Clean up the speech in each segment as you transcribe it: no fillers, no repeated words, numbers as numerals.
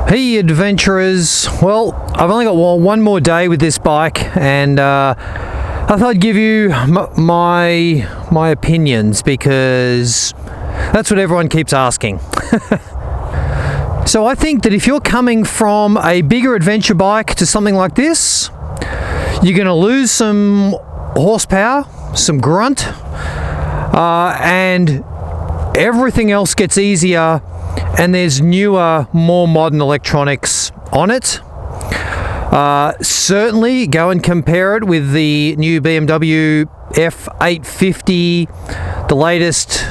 Hey adventurers, well, I've only got one more day with this bike, and I thought I'd give you my opinions because that's what everyone keeps asking. So I think that if you're coming from a bigger adventure bike to something like this, you're going to lose some horsepower, some grunt, and everything else gets easier, and there's newer, more modern electronics on it. Certainly go and compare it with the new BMW F850, the latest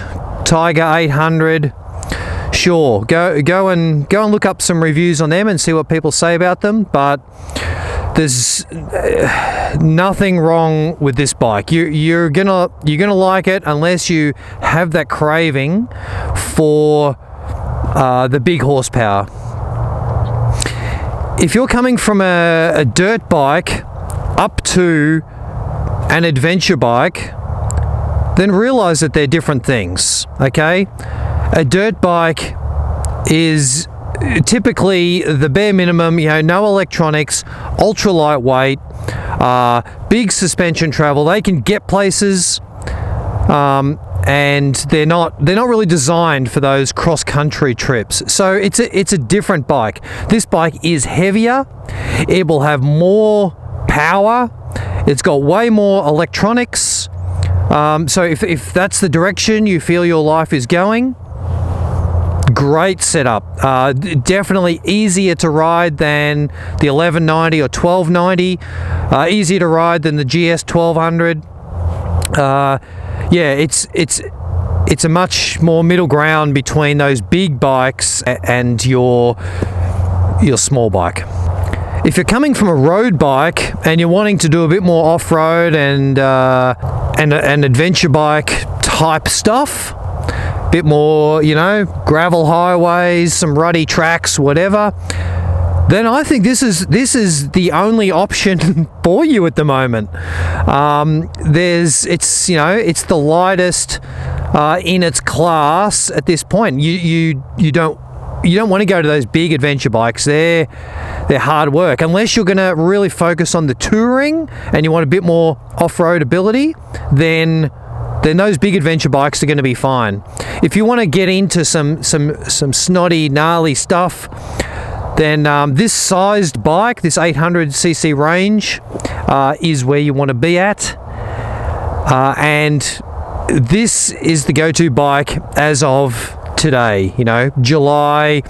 Tiger 800. Sure, go and look up some reviews on them and see what people say about them, but there's nothing wrong with this bike. You're gonna like it unless you have that craving for the big horsepower. If you're coming from a dirt bike up to an adventure bike, then realize that they're different things, okay? A dirt bike is typically the bare minimum, no electronics, ultra lightweight, big suspension travel. They can get places, and they're not really designed for those cross-country trips. So it's a different bike. This bike is heavier. It will have more power. It's got way more electronics. So if that's the direction you feel your life is going, great setup. Definitely easier to ride than the 1190 or 1290. Easier to ride than the GS 1200. It's a much more middle ground between those big bikes and your small bike. If you're coming from a road bike and you're wanting to do a bit more off-road and an adventure bike type stuff, bit more, gravel highways, some ruddy tracks, whatever, then I think this is the only option for you at the moment. It's the lightest in its class at this point. You don't want to go to those big adventure bikes. They're hard work unless you're going to really focus on the touring and you want a bit more off-road ability. Then those big adventure bikes are going to be fine. If you want to get into some snotty, gnarly stuff, then this sized bike, this 800cc range, is where you want to be at. And this is the go-to bike as of today, July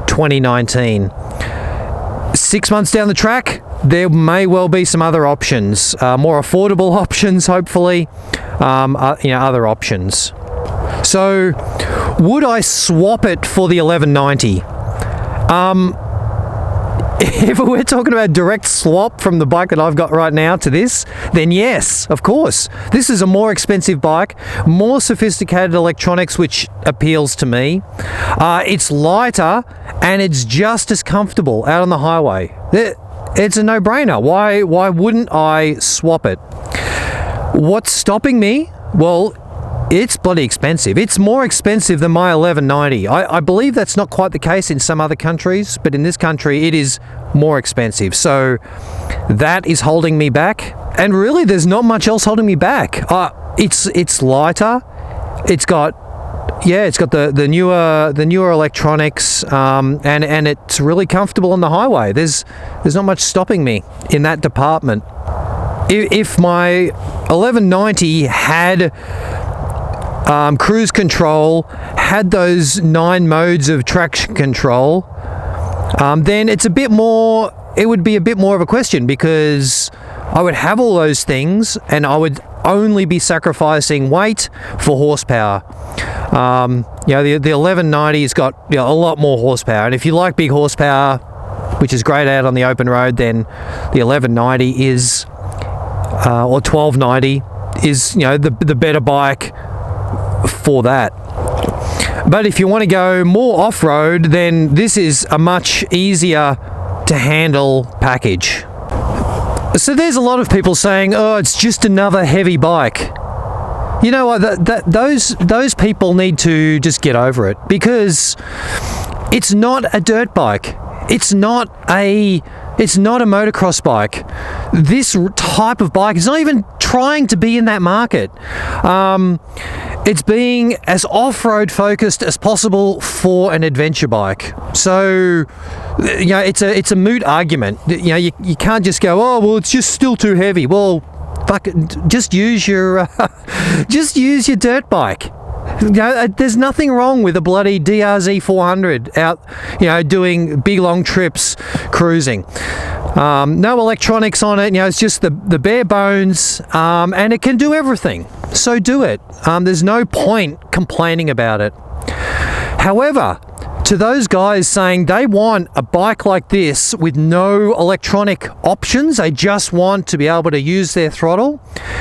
2019. 6 months down the track, there may well be some other options, more affordable options, hopefully, other options. So, would I swap it for the 1190? If we're talking about direct swap from the bike that I've got right now to this, then yes, of course. This is a more expensive bike, more sophisticated electronics, which appeals to me. It's lighter and it's just as comfortable out on the highway. It's a no-brainer. Why wouldn't I swap it? What's stopping me? Well, it's bloody expensive. It's more expensive than my 1190. I believe that's not quite the case in some other countries, but in this country it is more expensive. So that is holding me back. And really there's not much else holding me back. It's lighter. It's got the newer electronics, and it's really comfortable on the highway. There's not much stopping me in that department. If my 1190 had cruise control, had those 9 modes of traction control, then it would be a bit more of a question, because I would have all those things and I would only be sacrificing weight for horsepower. The 1190's got a lot more horsepower, and if you like big horsepower, which is great out on the open road, then the 1190 is or 1290 is the better bike for that. But if you want to go more off-road, then this is a much easier to handle package. So there's a lot of people saying, oh, it's just another heavy bike. You know what, those people need to just get over it, because it's not a dirt bike. it's not a motocross bike. This type of bike is not even trying to be in that market. It's being as off-road focused as possible for an adventure bike. So, it's a moot argument. You can't just go, oh well, it's just still too heavy. Well, fuck it, just use your dirt bike. There's nothing wrong with a bloody DRZ 400 out, doing big long trips, cruising. No electronics on it. It's just the bare bones, and it can do everything. So do it. There's no point complaining about it. However, to those guys saying they want a bike like this with no electronic options, they just want to be able to use their throttle,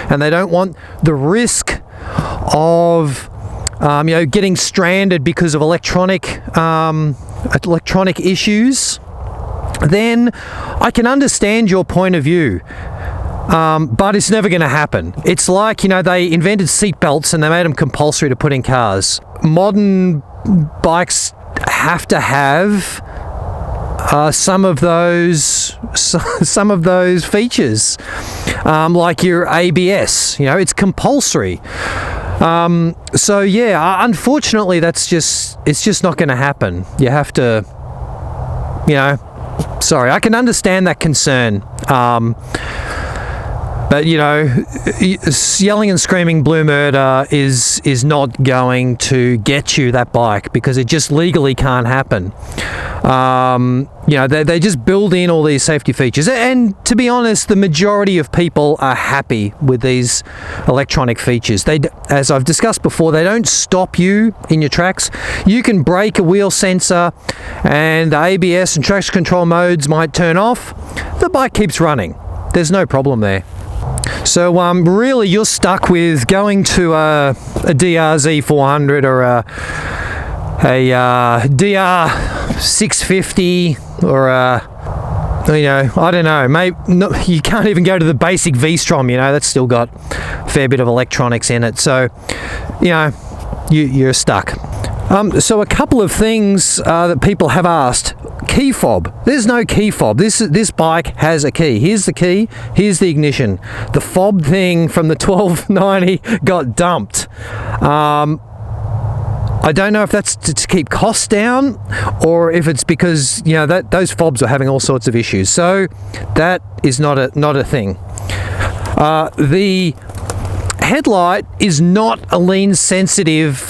and they don't want the risk of getting stranded because of electronic issues, then I can understand your point of view. But it's never going to happen. It's like, they invented seat belts and they made them compulsory to put in cars. Modern bikes have to have some of those features, like your ABS. It's compulsory. So yeah, unfortunately, it's just not going to happen. You have to, sorry, I can understand that concern. But yelling and screaming blue murder is not going to get you that bike, because it just legally can't happen. They just build in all these safety features, and to be honest, the majority of people are happy with these electronic features. As I've discussed before, they don't stop you in your tracks. You can break a wheel sensor, and the ABS and traction control modes might turn off. The bike keeps running. There's no problem there. So really, you're stuck with going to a DRZ 400 or a DR 650 or I don't know. Maybe you can't even go to the basic V-Strom. That's still got a fair bit of electronics in it. So you're stuck. So a couple of things that people have asked. Key fob. There's no key fob. This bike has a key. Here's the key. Here's the ignition. The fob thing from the 1290 got dumped. I don't know if that's to keep costs down, or if it's because those fobs are having all sorts of issues. So that is not a thing. The headlight is not a lean sensitive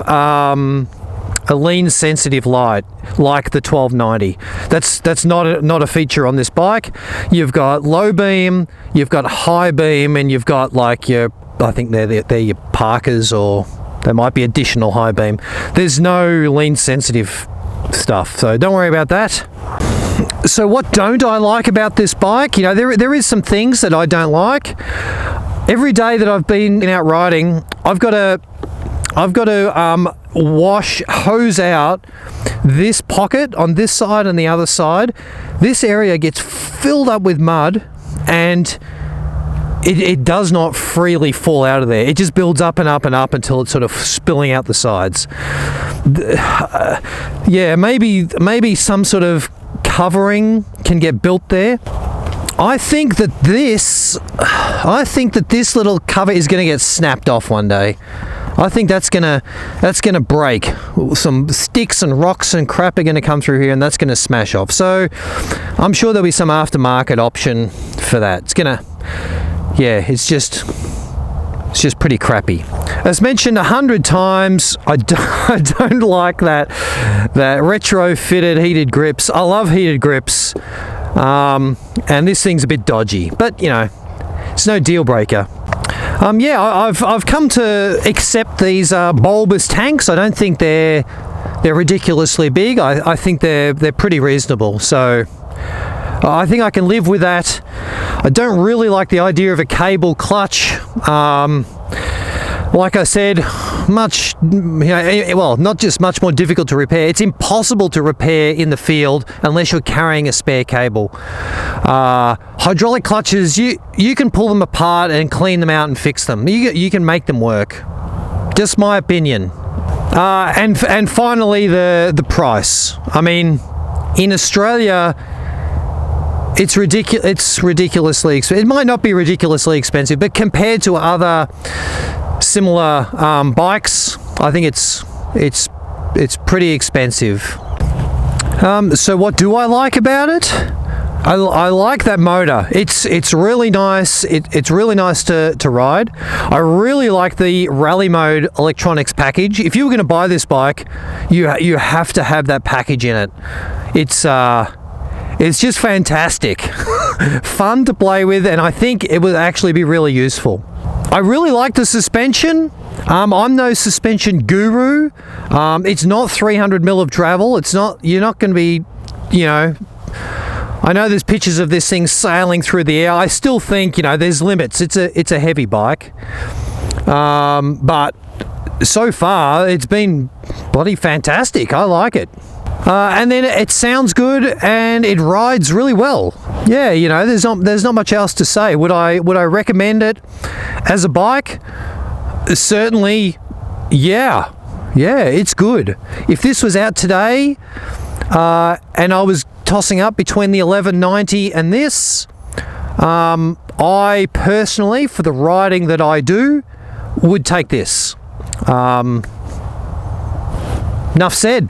light like the 1290. That's not a feature on this bike. You've got low beam, you've got high beam, and you've got like I think they're your Parkers, or they might be additional high beam. There's no lean sensitive stuff, so don't worry about that. So what don't I like about this bike? There is some things that I don't like. Every day that I've been out riding, I've got to hose out this pocket on this side and the other side. This area gets filled up with mud, and it does not freely fall out of there. It just builds up and up and up until it's sort of spilling out the sides. Maybe some sort of covering can get built there. I think that this little cover is going to get snapped off one day. I think that's gonna break. Some sticks and rocks and crap are gonna come through here, and that's gonna smash off. So I'm sure there'll be some aftermarket option for that. It's just pretty crappy. As mentioned 100 times, I don't like that retrofitted heated grips. I love heated grips, and this thing's a bit dodgy, but it's no deal breaker. I've come to accept these bulbous tanks. I don't think they're ridiculously big. I think they're pretty reasonable. So I think I can live with that. I don't really like the idea of a cable clutch. Like I said, not just much more difficult to repair. It's impossible to repair in the field unless you're carrying a spare cable. Hydraulic clutches, you can pull them apart and clean them out and fix them. You can make them work. Just my opinion. And finally, the price. I mean, in Australia, it's ridiculously expensive. It might not be ridiculously expensive, but compared to other similar bikes, I think it's pretty expensive. So what do I like about it? I like that motor. It's really nice. It's really nice to ride. I really like the rally mode electronics package. If you were going to buy this bike, you have to have that package in it. It's just fantastic, fun to play with, and I think it would actually be really useful. I really like the suspension. I'm no suspension guru. It's not 300 mil of travel. It's not. You're not going to be, I know there's pictures of this thing sailing through the air. I still think, there's limits. It's a heavy bike. But so far, it's been bloody fantastic. I like it. And then it sounds good and it rides really well. Yeah, there's not much else to say. Would I recommend it as a bike? Certainly, yeah. Yeah, it's good. If this was out today, and I was tossing up between the 1190 and this, I personally, for the riding that I do, would take this. Enough said.